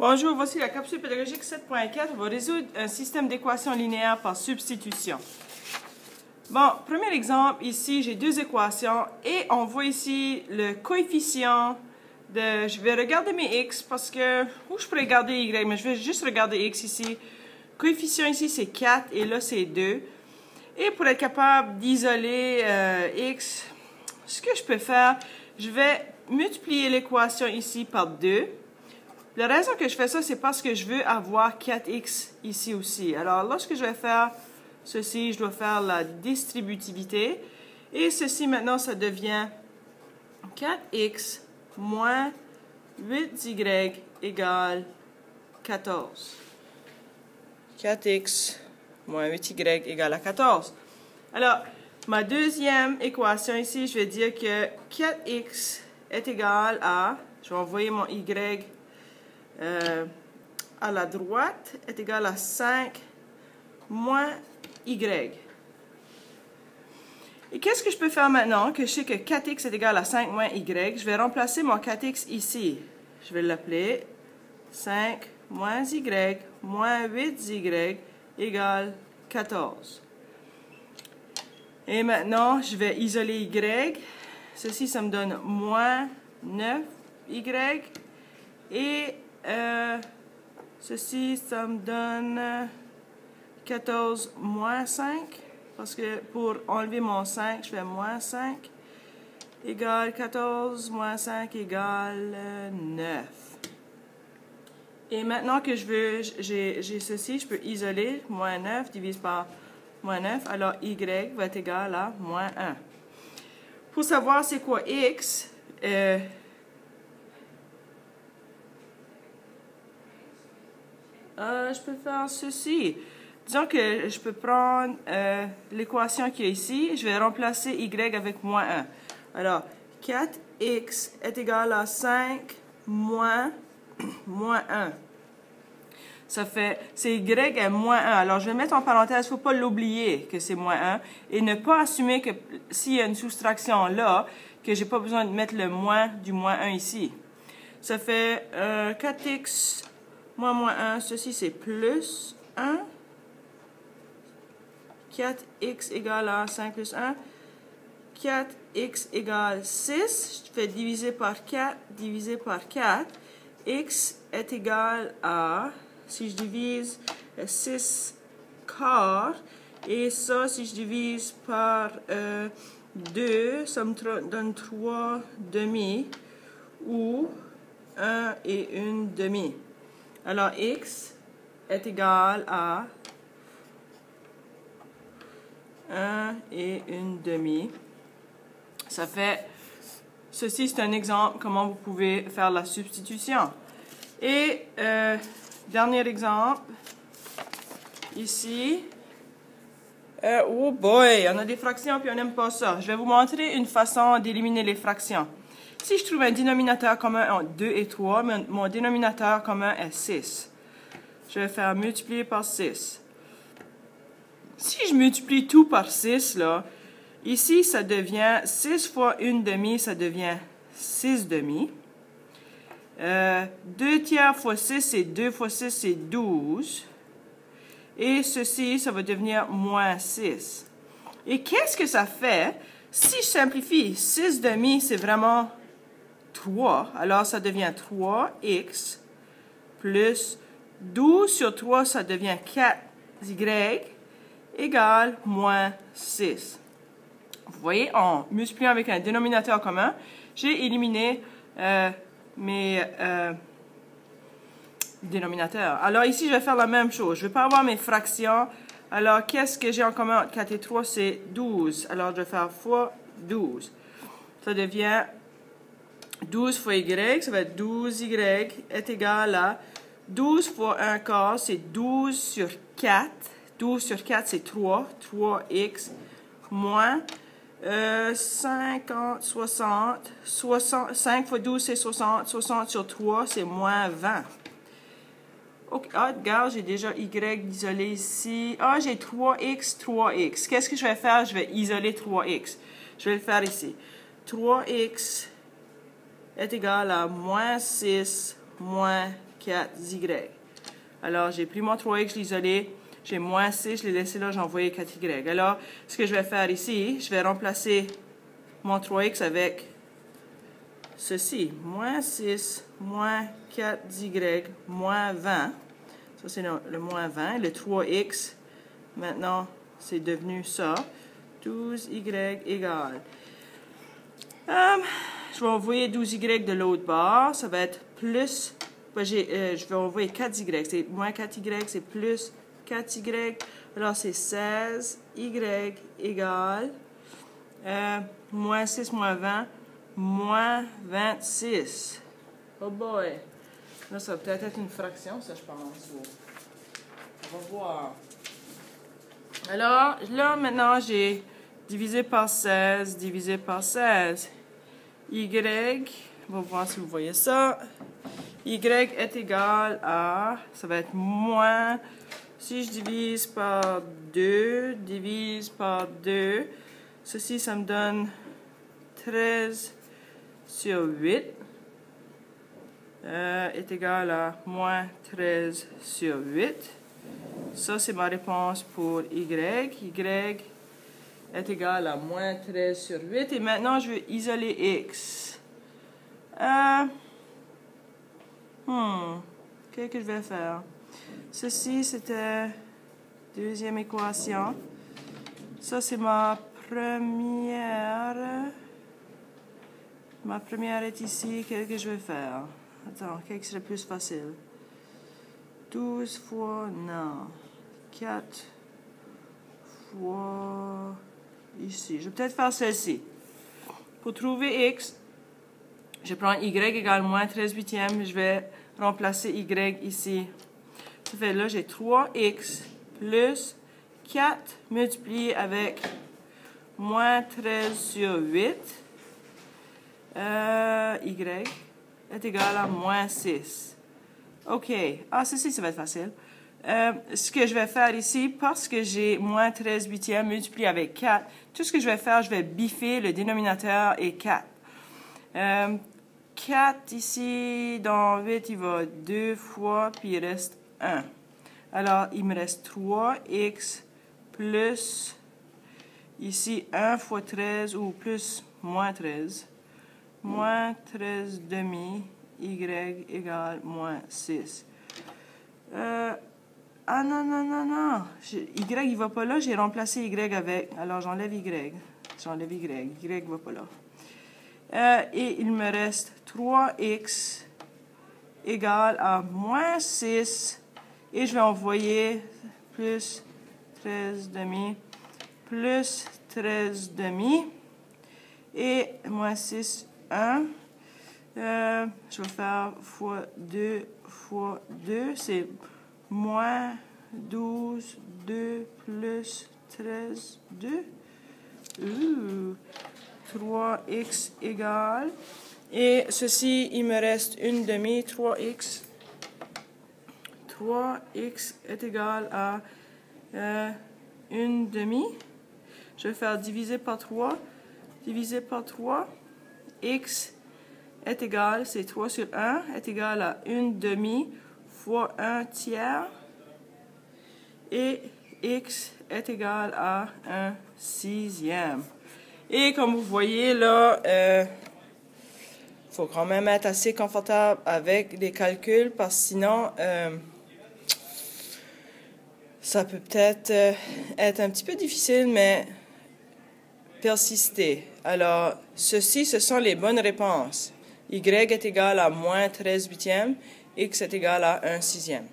Bonjour, voici la capsule pédagogique 7.4. On va résoudre un système d'équations linéaires par substitution. Bon, premier exemple, ici j'ai deux équations et on voit ici le coefficient de... Je vais regarder mes x parce que... Ou je pourrais regarder y, mais je vais juste regarder x ici. Le coefficient ici c'est 4 et là c'est 2. Et pour être capable d'isoler x, ce que je peux faire, je vais multiplier l'équation ici par 2. La raison que je fais ça, c'est parce que je veux avoir 4x ici aussi. Alors, lorsque je vais faire ceci, je dois faire la distributivité. Et ceci, maintenant, ça devient 4x moins 8y égale 14. 4x moins 8y égale à 14. Alors, ma deuxième équation ici, je vais dire que 4x est égal à... Je vais envoyer mon y à la droite est égal à 5 moins y. Et qu'est-ce que je peux faire maintenant que je sais que 4x est égal à 5 moins y? Je vais remplacer mon 4x ici. Je vais l'appeler 5 moins y moins 8y égale 14. Et maintenant, je vais isoler y. Ceci, ça me donne moins 9y. Et ceci, ça me donne 14 moins 5, parce que pour enlever mon 5, je fais moins 5, égale 14 moins 5 égale 9. Et maintenant que j'ai ceci, je peux isoler moins 9 divisé par moins 9, alors y va être égal à moins 1. Pour savoir c'est quoi x, je peux faire ceci. Disons que je peux prendre l'équation qui est ici. Je vais remplacer y avec moins 1. Alors, 4x est égal à 5 moins 1. Ça fait, c'est y est moins 1. Alors, je vais mettre en parenthèse, il ne faut pas l'oublier que c'est moins 1. Et ne pas assumer que s'il y a une soustraction là, que je n'ai pas besoin de mettre le moins du moins 1 ici. Ça fait 4x moins 1, ceci c'est plus 1. 4x égale à 5 plus 1. 4x égale 6. Je fais diviser par 4, diviser par 4. X est égal à, si je divise 6 quarts, et ça, si je divise par 2, ça me donne 3 demi, ou 1 et 1 demi. Alors, x est égal à 1 et 1 demi. Ça fait, ceci c'est un exemple comment vous pouvez faire la substitution. Et dernier exemple, ici. Oh boy, on a des fractions puis on n'aime pas ça. Je vais vous montrer une façon d'éliminer les fractions. Si je trouve un dénominateur commun entre 2 et 3, mon dénominateur commun est 6. Je vais faire multiplier par 6. Si je multiplie tout par 6, là, ici, ça devient 6 fois 1 demi, ça devient 6 demi. 2 tiers fois 6, c'est 2 fois 6, c'est 12. Et ceci, ça va devenir moins 6. Et qu'est-ce que ça fait? Si je simplifie, 6 demi, c'est vraiment 3. Alors, ça devient 3x plus 12 sur 3, ça devient 4y égale moins 6. Vous voyez, en multipliant avec un dénominateur commun, j'ai éliminé mes dénominateurs. Alors ici, je vais faire la même chose. Je ne vais pas avoir mes fractions. Alors, qu'est-ce que j'ai en commun entre 4 et 3? C'est 12. Alors, je vais faire fois 12. Ça devient 12 fois y, ça va être 12y est égal à 12 fois 1 quart, c'est 12 sur 4. 12 sur 4, c'est 3. 3x moins 50, 60. 5 fois 12, c'est 60. 60 sur 3, c'est moins 20. Ok, regarde, j'ai déjà y isolé ici. Ah, j'ai 3x, 3x. Qu'est-ce que je vais faire? Je vais isoler 3x. Je vais le faire ici. 3x est égal à moins 6 moins 4y. Alors, j'ai pris mon 3x, je l'ai isolé. J'ai moins 6, je l'ai laissé là, j'ai envoyé 4y. Alors, ce que je vais faire ici, je vais remplacer mon 3x avec ceci. Moins 6, moins 4y, moins 20. Ça, c'est le moins 20. Le 3x, maintenant, c'est devenu ça. 12y égale. Je vais envoyer 12y de l'autre bord. Ça va être plus. Je vais envoyer 4y. C'est moins 4y, c'est plus 4y. Alors, c'est 16y égale moins 6 moins 20, moins 26. Oh boy! Là, ça va peut-être être une fraction, ça, je pense. On va voir. Alors, là, maintenant, j'ai divisé par 16, divisé par 16. Y, on va voir si vous voyez ça. Y est égal à, ça va être moins, si je divise par 2, divise par 2, ceci, ça me donne 13 sur 8 est égal à moins 13 sur 8. Ça, c'est ma réponse pour Y. Y est égal à moins 13 sur 8. Et maintenant, je vais isoler X. Qu'est-ce que je vais faire? Ceci, c'était deuxième équation. Ça, c'est ma première. Ma première est ici. Qu'est-ce que je vais faire? Attends, qu'est-ce qui serait plus facile? 12 fois, non. 4 fois ici. Je vais peut-être faire celle-ci. Pour trouver X, je prends Y égale moins 13 huitièmes. Je vais remplacer Y ici. Ça fait là, j'ai 3X plus 4 multiplié avec moins 13 sur 8. Y est égal à moins 6. OK. Ah, ceci, ça va être facile. Ce que je vais faire ici, parce que j'ai moins 13 huitièmes multiplié avec 4, tout ce que je vais faire, je vais biffer le dénominateur et 4. 4 ici, dans 8, il va 2 fois, puis il reste 1. Alors, il me reste 3x plus, ici, 1 fois 13, ou plus, moins 13. Moins 13 demi, y égale moins 6. Ah non, non, non, non. Y, il va pas là, j'ai remplacé y avec. Alors, j'enlève y. J'enlève y. Y va pas là. Et il me reste 3x égale à moins 6. Et je vais envoyer plus 13 demi, plus 13 demi. Et moins 6, 1. Je vais faire fois 2, c'est moins 12, 2 plus 13, 2. 3x égale. Et ceci, il me reste une demi, 3x. 3x est égal à une demi. Je vais faire diviser par 3. Divisé par 3. X est égal, c'est 3 sur 1, est égal à 1 demi fois 1 tiers. Et X est égal à 1 sixième. Et comme vous voyez là, faut quand même être assez confortable avec les calculs parce que sinon, ça peut peut-être être un petit peu difficile, mais persister. Alors, ceci, ce sont les bonnes réponses. Y est égal à moins 13 huitièmes, X est égal à 1 sixième.